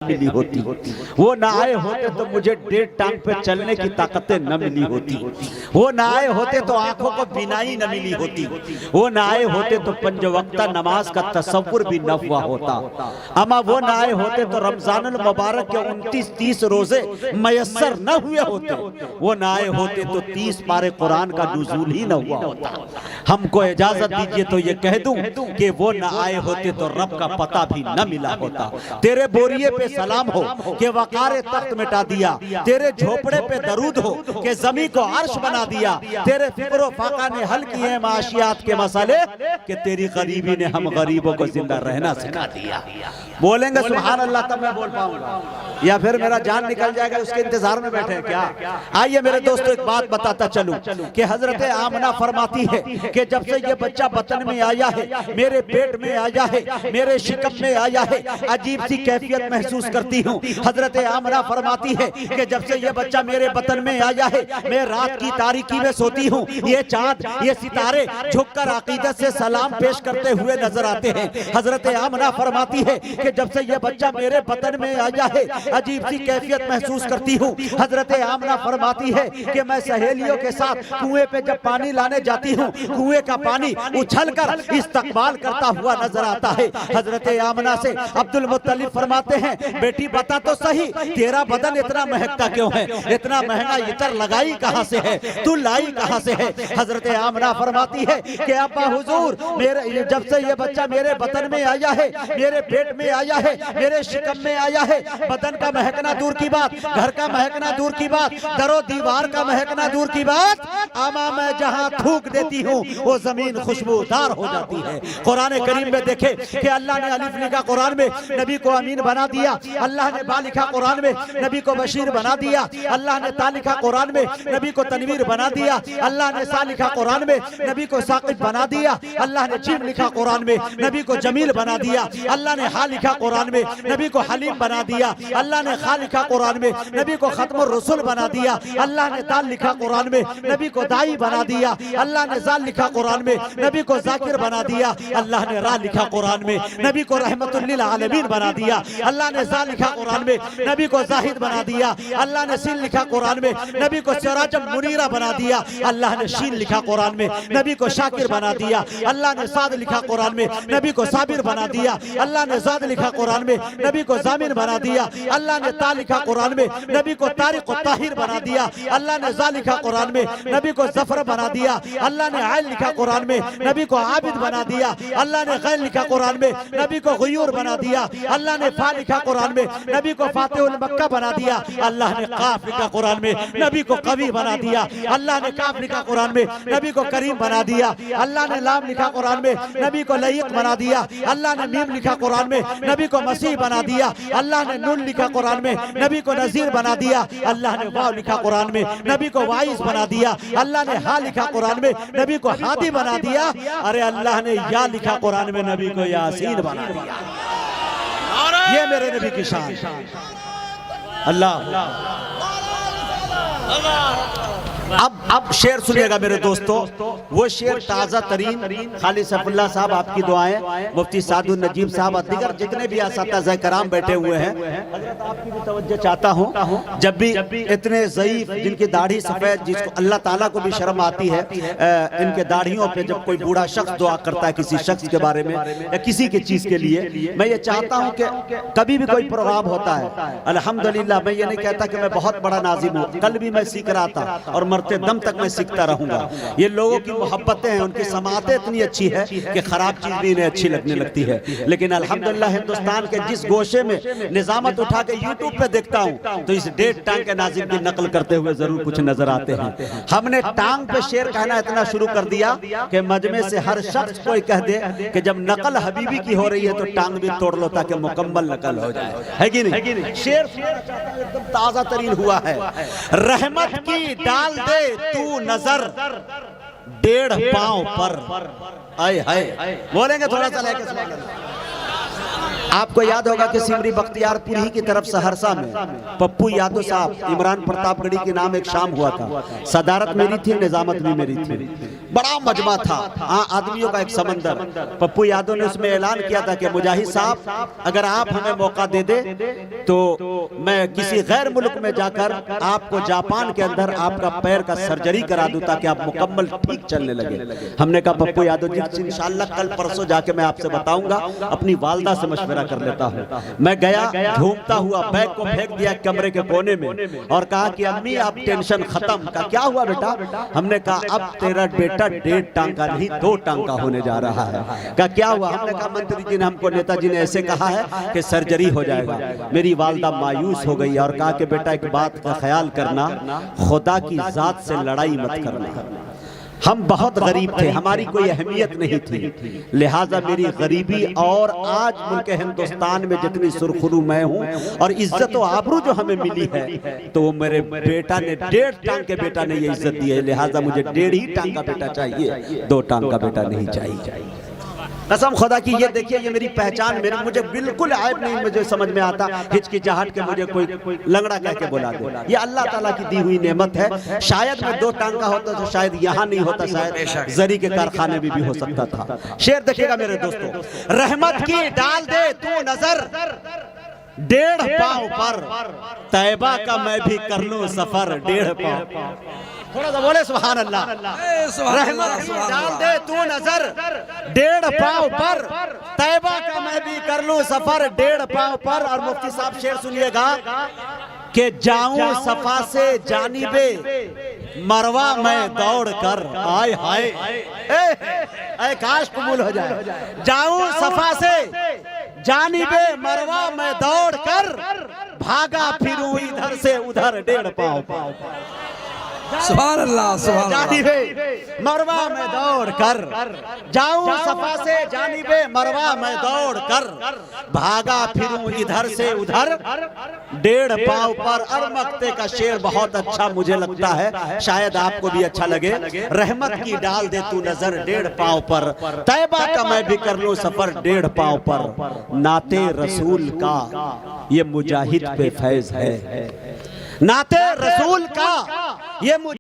मिली होती, वो ना आए होते तो मुझे 1.5 टांग पे चलने की ताकतें न मिली होती, वो ना आए होते तो आंखों को बिनाई न मिली होती, वो ना आए होते तो पंजवक्ता नमाज का तसव्वुर भी न हुआ होता। अमा वो ना आए होते तो रमजानुल मुबारक के 29-30 रोजे मयस्सर न हुए होते, वो ना आए होते तो 30 पारे कुरान का नुज़ूल ही न हुआ होता। हमको इजाजत दीजिए तो ये कह दूं कि वो ना आए होते तो रब का पता भी न मिला होता। तेरे बोरिए पे सलाम हो कि वकारे तख्त मिटा दिया, तेरे झोपड़े पे दरूद हो कि ज़मीन को अर्श बना दिया, तेरे फिक्र फाका ने हल किए माशियात के मसले कि तेरी गरीबी ने हम गरीबों को जिंदा रहना सिखा दिया। बोलेंगे सुभान अल्लाह तब मैं बोल पाऊंगा, या फिर मेरा जान निकल जाएगा उसके इंतजार में बैठे क्या। आइए मेरे दोस्तों एक बात बताता चलूं कि हजरत आमना फरमाती है कि जब से ये बच्चा बतन में आया है, मेरे पेट में आया है, मेरे शिकम में आया है, अजीब सी कैफियत महसूस करती हूँ। हजरत आमना फरमाती है कि जब से ये बच्चा मेरे बतन में आया है, मैं रात की तारीकी में सोती हूँ, ये चांद ये सितारे झुककर अकीदत से सलाम पेश करते हुए नजर आते हैं। हजरत आमना फरमाती है कि जब से ये बच्चा मेरे बतन में आया है, अजीब सी कैफियत महसूस करती हूँ। हजरत आमना फरमाती है कि मैं सहेलियों के साथ कुएं पे जब पानी लाने जाती हूँ, कुएं का पानी उछलकर इस्तकबाल करता हुआ नजर आता है। हजरत आमना से अब्दुल मुत्तलिब फरमाते हैं, बेटी बता तो सही तेरा बदन इतना महकता क्यों है, इतना महंगा इतर लगाई कहाँ से है, तू लाई कहाँ से है। हजरत आमना फरमाती है कि अब्बा हुजूर मेरे जब से ये बच्चा मेरे बदन में आया है, मेरे पेट में आया है, मेरे शिकम में आया है, बदन का महकना दूर की बात, घर का महकना दूर की बात, दरो दीवार का महकना दूर की बात, आमा मैं जहां थूक देती हूँ वो जमीन खुशबूदार हो जाती है। कुरान करीम में देखे कि अल्लाह ने अलिफ लिखा कुरान में, नबी को अमीन बना दिया। अल्लाह ने बा लिखा कुरान में, नबी को बशीर बना दिया। अल्लाह ने ता लिखा कुरान में, नबी को तनवीर बना दिया। अल्लाह ने सा लिखा कुरान में, नबी को साकिब बना दिया। अल्लाह ने जीम लिखा कुरान में, नबी को जमील बना दिया। अल्लाह ने हा लिखा कुरान में, नबी को हलीम बना दिया। अल्लाह ने खा लिखा कुरान में, नबी को खत्मुर रसूल बना दिया। अल्लाह ने दाल लिखा कुरान में, नबी को दाई बना दिया। अल्लाह ने जाल लिखा कुरान में, नबी को जाकिर बना दिया। अल्लाह ने रा लिखा कुरान में, नबी को रहमतुल लिल आलमीन बना दिया। अल्लाह ने जा लिखा कुरान में, नबी को जाहिद बना दिया। अल्लाह ने सीन लिखा कुरान में, नबी को सिराजम मुनीरा बना दिया। अल्लाह ने शीन लिखा कुरान में, नबी को शाकिर बना दिया। अल्लाह ने साद लिखा कुरान में, नबी को साबिर बना दिया। अल्लाह ने जाद लिखा कुरान में, नबी को जामिन बना दिया। अल्लाह ने ता लिखा कुरान में, नबी को तारिक और ताहिर बना दिया। अल्लाह ने जा लिखा कुरान में, नबी को जफर बना दिया। अल्लाह ने आयल लिखा कुरान में, नबी को आबिद बना दिया। अल्लाह ने गैर लिखा कुरान में, नबी को गयूर बना दिया। अल्लाह ने फा लिखा कुरान में, नबी को फातिहुल मक्का बना दिया। अल्लाह ने काफ लिखा कुरान में, नबी को कवी बना दिया। अल्लाह ने काफ लिखा कुरान में, नबी को करीम बना दिया। अल्लाह ने लाम लिखा कुरान में, नबी को लयीक बना दिया। अल्लाह ने मीम लिखा कुरान में, नबी को मसीह बना दिया। अल्लाह ने नून लिखा कुरान में, नबी को नजीर बना दिया। अल्लाह ने वाव लिखा कुरान में, नबी को वाइस बना दिया। अल्लाह ने हा लिखा कुरान में, नबी को हादी बना दिया। अरे अल्लाह ने या लिखा कुरान में, नबी को यासीन बना दिया। ये मेरे नबी की शान। अल्लाह अब शेर सुनिएगा मेरे दोस्तों, वो शेर ताज़ा तरीन खाली सैफुल्लाह साहब आपकी दुआएं, मुफ्ती सादुल नजीब साहब, दिगर जितने भी असातिज़ा कराम बैठे हुए हैं, हज़रत आपकी भी तवज्जो चाहता हूँ। जब भी इतने ज़ईफ जिनकी दाढ़ी सफ़ेद, जिसको अल्लाह ताला को भी शर्म आती है, इनके दाढ़ियों पे जब कोई बूढ़ा शख्स दुआ करता है किसी शख्स के बारे में या किसी की चीज़ के लिए, मैं ये चाहता हूँ कि कभी भी कोई प्रोग्राम होता है, अल्हम्दुलिल्लाह, मैं ये नहीं कहता कि मैं बहुत बड़ा नाज़िम हूँ, कल भी मैं सीख रहा था और मरते दम तक मैं सीखता रहूंगा। ये लोगों की मोहब्बतें हैं, उनकी समातें इतनी अच्छी है कि खराब चीज भी इन्हें अच्छी लगने लगती है। लेकिन अल्हम्दुलिल्लाह हिंदुस्तान के जिस गोशे में निजामत उठा के यूट्यूब पे देखता हूँ तो इस 1.5 टांग के नाजिम की नकल करते हुए जरूर कुछ नजर आते हैं। हमने टांग पे शेर कहना इतना शुरू कर दिया कि मजमे से हर शख्स कोई कह दे कि जब नकल हबीबी की हो रही है तो टांग भी तोड़ लो ताकि मुकम्मल नकल हो जाए, है कि नहीं। शेर एकदम ताजा तरीन हुआ है। रहमत की डाल दे तू नजर 1.5 पांव पर, आए हाय बोलेंगे थोड़ा सा लेके आपको याद होगा कि सिमरी बख्तियारपुर ही की तरफ सहरसा में पप्पू यादव साहब, इमरान प्रतापगढ़ी के नाम एक शाम हुआ था। सदारत मेरी थी, निजामत भी मेरी थी। बड़ा मजमा था, हाँ, आदमियों का एक समंदर। पप्पू यादव ने उसमें ऐलान किया था कि मुजाहिद साहब, अगर आप हमें मौका दे दे तो मैं किसी गैर मुल्क में जाकर आपको जापान के अंदर आपका पैर का सर्जरी करा दूं ताकि आप मुकम्मल ठीक चलने लगे। हमने कहा पप्पू यादव जी इंशाल्लाह कल परसों जाके मैं आपसे बताऊंगा, अपनी वालदा से मशवरा कर लेता हूँ। मैं गया, घूमता हुआ बैग को फेंक दिया कमरे के कोने में और कहा कि अम्मी आप टेंशन खत्म। का क्या हुआ बेटा? हमने कहा अब तेरा बेटा 1.5 टांग का नहीं 2 टांग का होने जा रहा है। का क्या हुआ? हमने कहा मंत्री जी ने हमको, नेताजी ने ऐसे कहा है कि सर्जरी हो जाएगा। मेरी वालदा मायूस हो गई और कहा कि बेटा एक बात का ख्याल करना, खुदा की जात से लड़ाई मत करना। हम बहुत गरीब थे, हमारी कोई अहमियत नहीं थी, लिहाजा मेरी गरीबी और आज मुल्क हिंदुस्तान में जितनी सुरखरू मैं हूँ और इज्जत और आबरू जो हमें मिली है, तो वो मेरे बेटा ने 1.5 टांग के बेटा ने ये इज्जत दी है। लिहाजा मुझे 1.5 ही टांग का बेटा चाहिए, 2 टांग का बेटा नहीं चाहिए। कसम खुदा की, ये देखिए, ये मेरी पहचान, मुझे बिल्कुल आयब नहीं, मुझे समझ में आता हिचकिचाहट के मुझे कोई लंगड़ा कह के बुला दे। ये अल्लाह ताला की दी हुई नेमत है। शायद मैं 2 टांग का होता तो शायद यहाँ नहीं होता, शायद जरी के कारखाने में भी हो सकता था। शेर देखिएगा मेरे दोस्तों, रहमत की डाल दे तू नजर 1.5 पाँव पर, तैबा का मैं भी कर लूं सफर 1.5 पाँव। थोड़ा सा बोले सुभान अल्लाह। रहमत की डाल दे तू नजर 1.5 पाँव पर, तैबा का मैं भी कर लूं सफर 1.5 पाँव पर। और मुफ्ती साहब शेर सुनिएगा कि जाऊं सफा से जानिबे मरवा मैं दौड़ कर, आय हाय, काश कबूल हो जाए। जाऊं सफा से जानिबे मरवा मैं दौड़ कर, भागा फिरूं इधर से उधर 1.5 पाँव। सुभान अल्लाह, सुभान जानिबे मरवा में दौड़ कर, जाऊं सफा से जानिबे मरवा में दौड़ कर, भागा फिरूं इधर से उधर 1.5 पाँव पर। और मक्ते का शेर बहुत अच्छा मुझे लगता है, शायद आपको भी अच्छा लगे। रहमत की डाल दे तू नजर 1.5 पाँव पर, तैबा का मैं भी कर लूं सफर 1.5 पाँव पर। नाते रसूल का ये मुजाहिद पे फैज है, नाते रसूल का ये